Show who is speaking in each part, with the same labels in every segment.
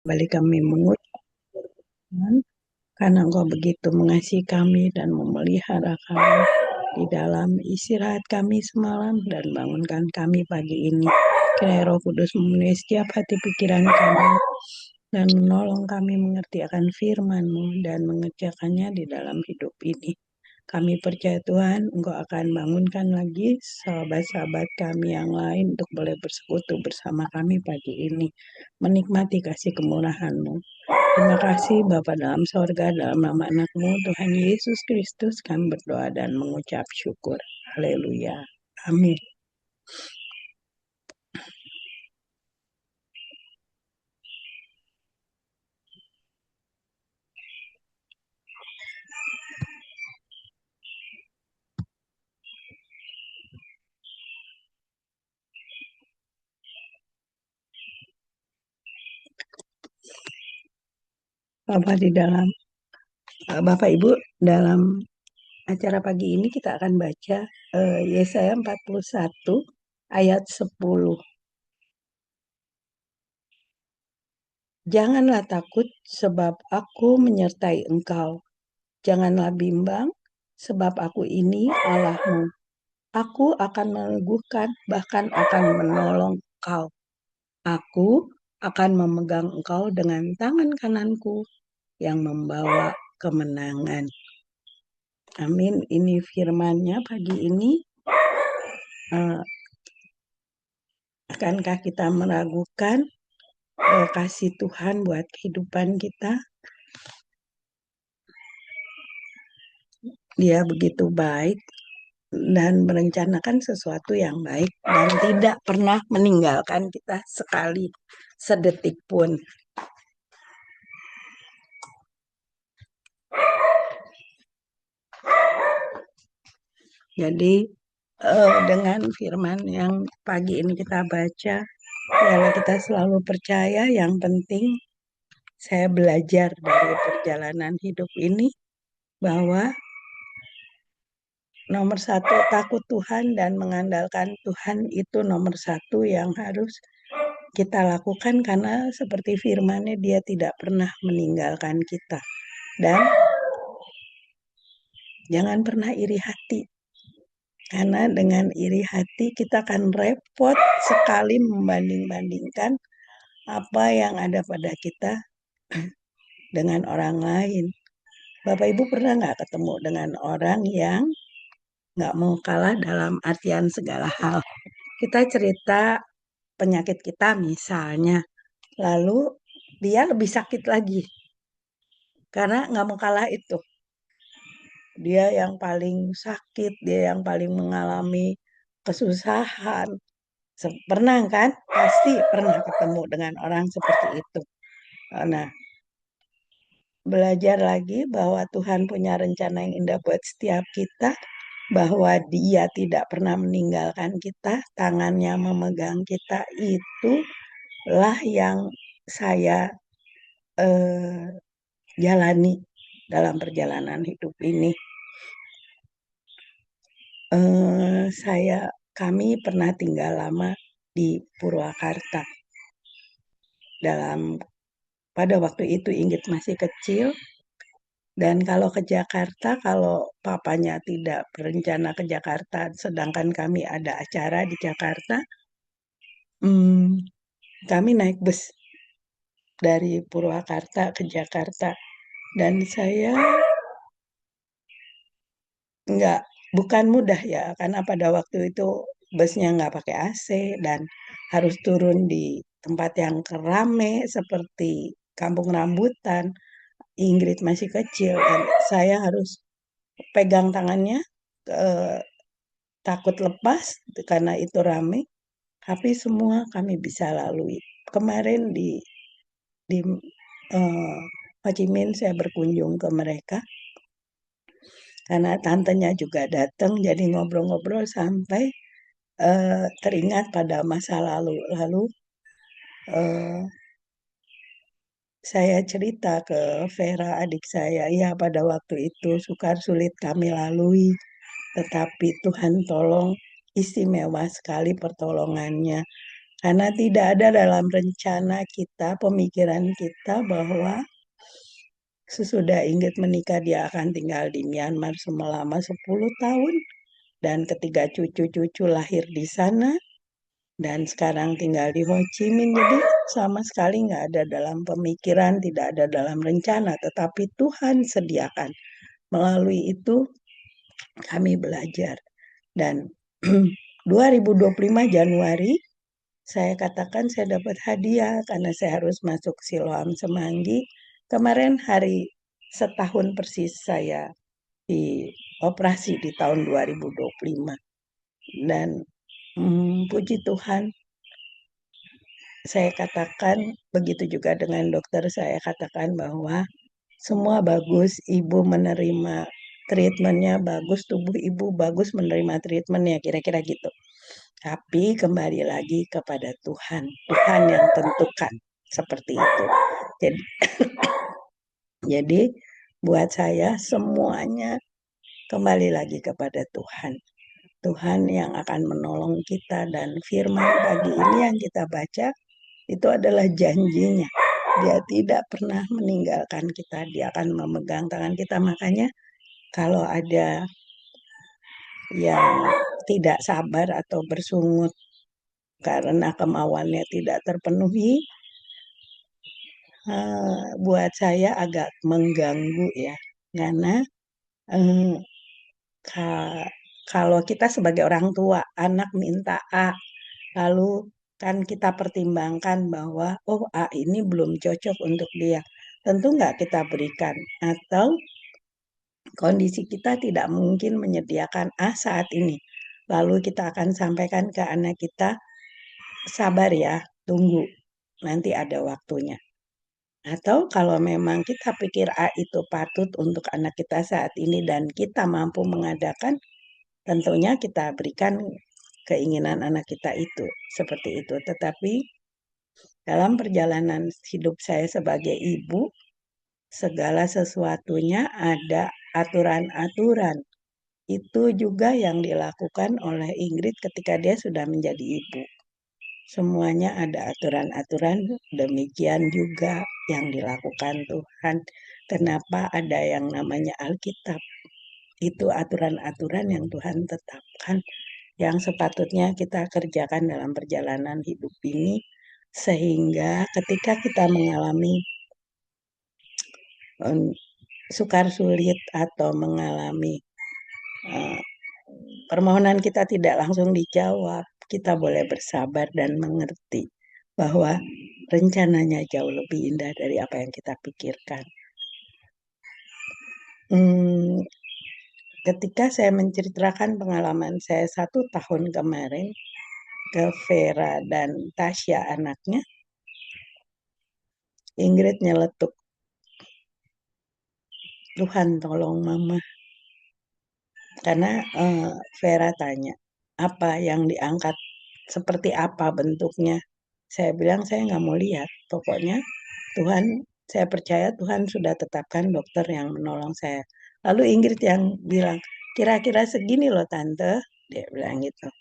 Speaker 1: Kembali kami mengucap Tuhan, karena Engkau begitu mengasihi kami dan memelihara kami di dalam istirahat kami semalam dan bangunkan kami pagi ini. Kiranya Roh Kudus memenuhi setiap hati pikiran kami dan menolong kami mengerti akan firman-Mu dan mengerjakannya di dalam hidup ini. Kami percaya Tuhan, Engkau akan bangunkan lagi sahabat-sahabat kami yang lain untuk boleh bersekutu bersama kami pagi ini, menikmati kasih kemurahan-Mu. Terima kasih Bapa dalam sorga, dalam nama anak-Mu, Tuhan Yesus Kristus, kami berdoa dan mengucap syukur. Haleluya. Amin. Bapak Ibu, dalam acara pagi ini kita akan baca Yesaya 41 ayat 10. Janganlah takut sebab aku menyertai engkau. Janganlah bimbang sebab aku ini Allahmu. Aku akan meneguhkan bahkan akan menolong engkau. Aku akan memegang engkau dengan tangan kananku yang membawa kemenangan. Amin. Ini firman-Nya pagi ini. Akankah kita meragukan kasih Tuhan buat kehidupan kita? Dia begitu baik dan merencanakan sesuatu yang baik dan tidak pernah meninggalkan kita sekali sedetik pun. Jadi dengan firman yang pagi ini kita baca, biarlah kita selalu percaya yang penting saya belajar dari perjalanan hidup ini bahwa nomor satu takut Tuhan dan mengandalkan Tuhan itu nomor satu yang harus kita lakukan karena seperti firman-Nya dia tidak pernah meninggalkan kita. Dan jangan pernah iri hati. Karena dengan iri hati kita akan repot sekali membanding-bandingkan apa yang ada pada kita dengan orang lain. Bapak Ibu pernah nggak ketemu dengan orang yang nggak mau kalah dalam artian segala hal? Kita cerita penyakit kita misalnya, lalu dia lebih sakit lagi karena nggak mau kalah itu. Dia yang paling sakit, dia yang paling mengalami kesusahan. Pernah kan? Pasti pernah ketemu dengan orang seperti itu. Nah, belajar lagi bahwa Tuhan punya rencana yang indah buat setiap kita, bahwa Dia tidak pernah meninggalkan kita, tangannya memegang kita, itulah yang saya jalani dalam perjalanan hidup ini. Kami pernah tinggal lama di Purwakarta. Pada waktu itu Inggit masih kecil, dan kalau ke Jakarta, kalau papanya tidak berencana ke Jakarta, sedangkan kami ada acara di Jakarta, kami naik bus dari Purwakarta ke Jakarta. Dan saya bukan mudah ya, karena pada waktu itu busnya nggak pakai AC dan harus turun di tempat yang rame seperti Kampung Rambutan. Ingrid masih kecil dan saya harus pegang tangannya, takut lepas karena itu rame, tapi semua kami bisa lalui. Kemarin di Ho Chi Minh saya berkunjung ke mereka karena tantenya juga datang, jadi ngobrol-ngobrol sampai teringat pada masa lalu. Lalu saya cerita ke Vera adik saya, ya pada waktu itu sukar sulit kami lalui, tetapi Tuhan tolong, istimewa sekali pertolongannya. Karena tidak ada dalam rencana kita, pemikiran kita bahwa sesudah Ingrid menikah dia akan tinggal di Myanmar selama 10 tahun. Dan ketiga cucu-cucu lahir di sana. Dan sekarang tinggal di Ho Chi Minh. Jadi sama sekali nggak ada dalam pemikiran, tidak ada dalam rencana. Tetapi Tuhan sediakan. Melalui itu kami belajar. Dan 2025 Januari saya katakan saya dapat hadiah karena saya harus masuk Siloam Semanggi. Kemarin hari setahun persis saya dioperasi di tahun 2025. Dan puji Tuhan, saya katakan begitu juga dengan dokter, saya katakan bahwa semua bagus, ibu menerima treatmentnya bagus, tubuh ibu bagus menerima treatmentnya, kira-kira gitu. Tapi kembali lagi kepada Tuhan. Tuhan yang tentukan seperti itu. Jadi buat saya semuanya kembali lagi kepada Tuhan. Tuhan yang akan menolong kita dan firman pagi ini yang kita baca itu adalah janjinya. Dia tidak pernah meninggalkan kita. Dia akan memegang tangan kita. Makanya kalau ada yang tidak sabar atau bersungut karena kemauannya tidak terpenuhi, buat saya agak mengganggu ya. Karena eh, kalau kita sebagai orang tua, anak minta A, lalu kan kita pertimbangkan bahwa, oh A ini belum cocok untuk dia. Tentu nggak kita berikan. Atau kondisi kita tidak mungkin menyediakan A saat ini. Lalu kita akan sampaikan ke anak kita, sabar ya, tunggu, nanti ada waktunya. Atau kalau memang kita pikir A itu patut untuk anak kita saat ini dan kita mampu mengadakan, tentunya kita berikan keinginan anak kita itu, seperti itu. Tetapi dalam perjalanan hidup saya sebagai ibu, segala sesuatunya ada aturan-aturan. Itu juga yang dilakukan oleh Ingrid ketika dia sudah menjadi ibu. Semuanya ada aturan-aturan, demikian juga yang dilakukan Tuhan. Kenapa ada yang namanya Alkitab? Itu aturan-aturan yang Tuhan tetapkan, yang sepatutnya kita kerjakan dalam perjalanan hidup ini, sehingga ketika kita mengalami sukar sulit atau mengalami permohonan kita tidak langsung dijawab, kita boleh bersabar dan mengerti bahwa rencananya jauh lebih indah dari apa yang kita pikirkan. Ketika saya menceritakan pengalaman saya 1 tahun kemarin ke Vera dan Tasya anaknya, Ingrid nyeletuk, Tuhan tolong mama. Karena Vera tanya, apa yang diangkat, seperti apa bentuknya. Saya bilang saya nggak mau lihat, pokoknya Tuhan, saya percaya Tuhan sudah tetapkan dokter yang menolong saya. Lalu Ingrid yang bilang, kira-kira segini loh tante, dia bilang gitu.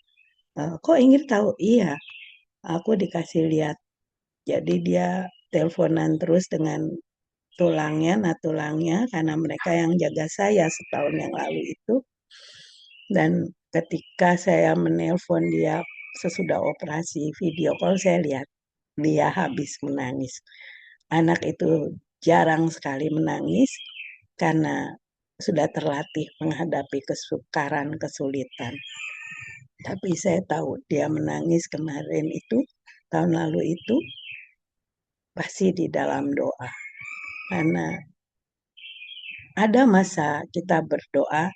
Speaker 1: Kok Ingrid tahu? Iya, aku dikasih lihat. Jadi dia teleponan terus dengan tulangnya, karena mereka yang jaga saya setahun yang lalu itu. Dan ketika saya menelpon dia sesudah operasi video call, saya lihat dia habis menangis. Anak itu jarang sekali menangis karena sudah terlatih menghadapi kesukaran, kesulitan. Tapi saya tahu dia menangis kemarin itu, tahun lalu itu, pasti di dalam doa. Karena ada masa kita berdoa,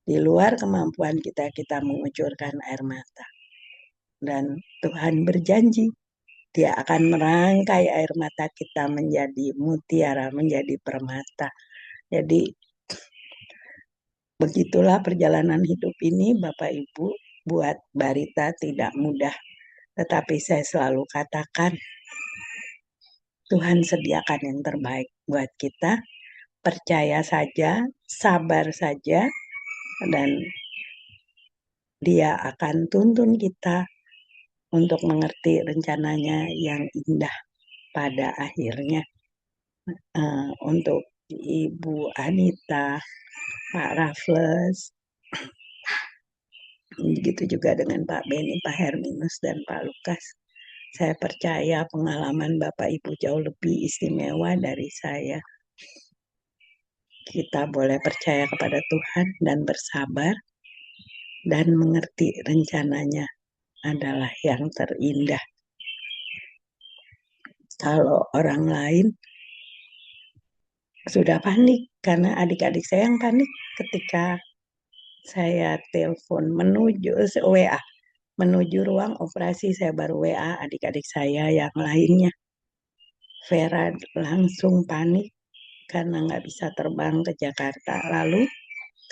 Speaker 1: di luar kemampuan kita, kita mengucurkan air mata. Dan Tuhan berjanji, dia akan merangkai air mata kita menjadi mutiara, menjadi permata. Jadi, begitulah perjalanan hidup ini, Bapak Ibu, buat Barita tidak mudah. Tetapi saya selalu katakan, Tuhan sediakan yang terbaik buat kita. Percaya saja, sabar saja, dan dia akan tuntun kita untuk mengerti rencananya yang indah pada akhirnya. Untuk Ibu Anita, Pak Raffles, begitu juga dengan Pak Beni, Pak Herminus, dan Pak Lukas. Saya percaya pengalaman Bapak Ibu jauh lebih istimewa dari saya. Kita boleh percaya kepada Tuhan dan bersabar dan mengerti rencananya adalah yang terindah. Kalau orang lain sudah panik, karena adik-adik saya yang panik ketika saya telepon menuju WA, menuju ruang operasi, saya baru WA adik-adik saya yang lainnya. Vera langsung panik karena nggak bisa terbang ke Jakarta. Lalu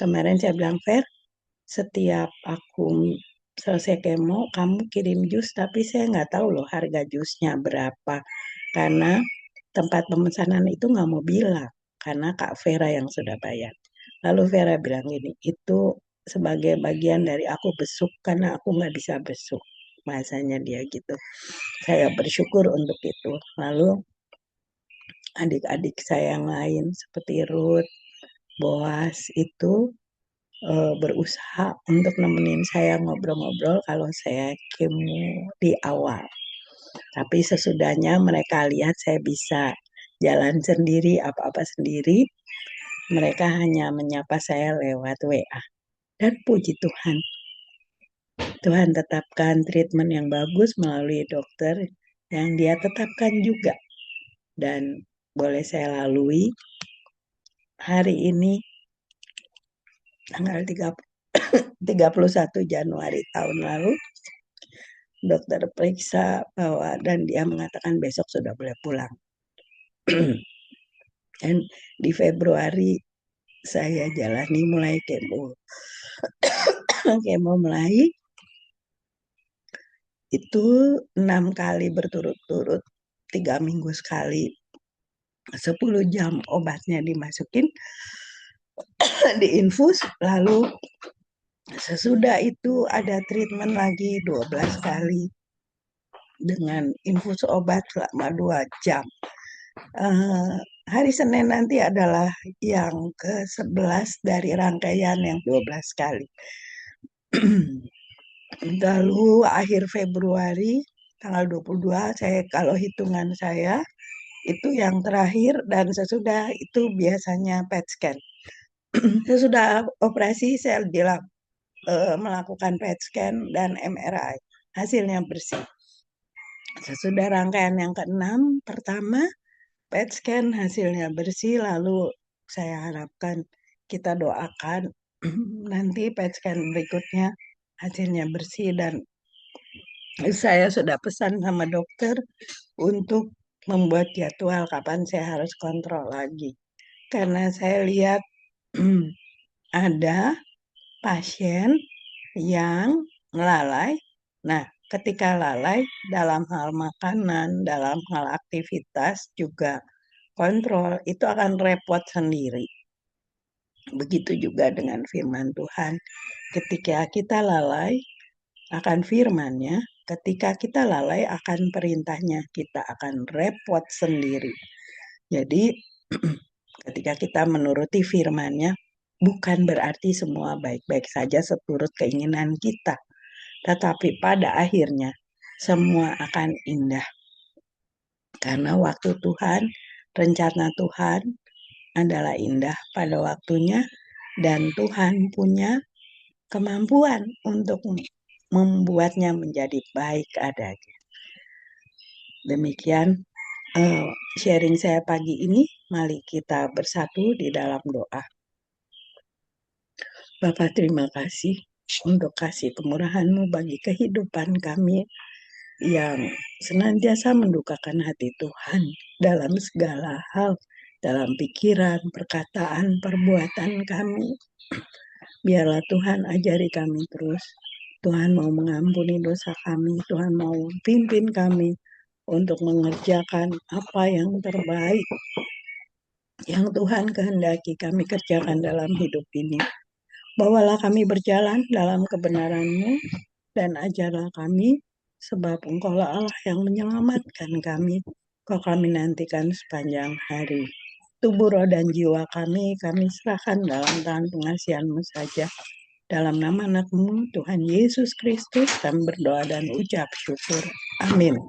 Speaker 1: kemarin saya bilang, Ver, setiap aku selesai kemo, kamu kirim jus, tapi saya nggak tahu loh harga jusnya berapa. Karena tempat pemesanan itu nggak mau bilang, karena Kak Vera yang sudah bayar. Lalu Vera bilang gini, itu sebagai bagian dari aku besuk, karena aku nggak bisa besuk. Bahasanya dia gitu. Saya bersyukur untuk itu. Lalu adik-adik saya yang lain seperti Ruth, Boas itu berusaha untuk nemenin saya ngobrol-ngobrol kalau saya kemo di awal. Tapi sesudahnya mereka lihat saya bisa jalan sendiri, apa-apa sendiri. Mereka hanya menyapa saya lewat WA. Dan puji Tuhan, Tuhan tetapkan treatment yang bagus melalui dokter yang dia tetapkan juga. Dan boleh saya lalui hari ini tanggal 31 Januari tahun lalu, dokter periksa bahwa dan dia mengatakan besok sudah boleh pulang. Dan di Februari saya jalani mulai kemo. Kemo mulai itu 6 kali berturut-turut, 3 minggu sekali, 10 jam obatnya dimasukin, diinfus, lalu sesudah itu ada treatment lagi 12 kali dengan infus obat selama 2 jam. Hari Senin nanti adalah yang ke-11 dari rangkaian yang 12 kali. Lalu akhir Februari tanggal 22 saya, kalau hitungan saya itu yang terakhir, dan sesudah itu biasanya PET scan. Sesudah operasi saya melakukan PET scan dan MRI, hasilnya bersih. Sesudah rangkaian yang ke-6 pertama PET scan hasilnya bersih, lalu saya harapkan kita doakan nanti PET scan berikutnya hasilnya bersih, dan saya sudah pesan sama dokter untuk membuat jadwal kapan saya harus kontrol lagi. Karena saya lihat ada pasien yang lalai. Nah, ketika lalai dalam hal makanan, dalam hal aktivitas juga kontrol, itu akan repot sendiri. Begitu juga dengan firman Tuhan. Ketika kita lalai akan firman-Nya, ketika kita lalai akan perintahnya, kita akan repot sendiri. Jadi, ketika kita menuruti firman-Nya, bukan berarti semua baik-baik saja seturut keinginan kita. Tetapi pada akhirnya, semua akan indah. Karena waktu Tuhan, rencana Tuhan adalah indah pada waktunya, dan Tuhan punya kemampuan untuk membuatnya menjadi baik adanya. Demikian sharing saya pagi ini. Mari kita bersatu di dalam doa. Bapa, terima kasih untuk kasih kemurahan-Mu bagi kehidupan kami yang senantiasa mendukakan hati Tuhan dalam segala hal, dalam pikiran, perkataan, perbuatan kami. Biarlah Tuhan ajari kami terus. Tuhan mau mengampuni dosa kami, Tuhan mau pimpin kami untuk mengerjakan apa yang terbaik yang Tuhan kehendaki kami kerjakan dalam hidup ini. Bawalah kami berjalan dalam kebenaran-Mu dan ajarlah kami sebab Engkaulah Allah yang menyelamatkan kami. Kau kami nantikan sepanjang hari. Tubuh, roh, dan jiwa kami serahkan dalam tangan pengasihan-Mu saja. Dalam nama anak-Mu, Tuhan Yesus Kristus, kami berdoa dan ucap syukur. Amin.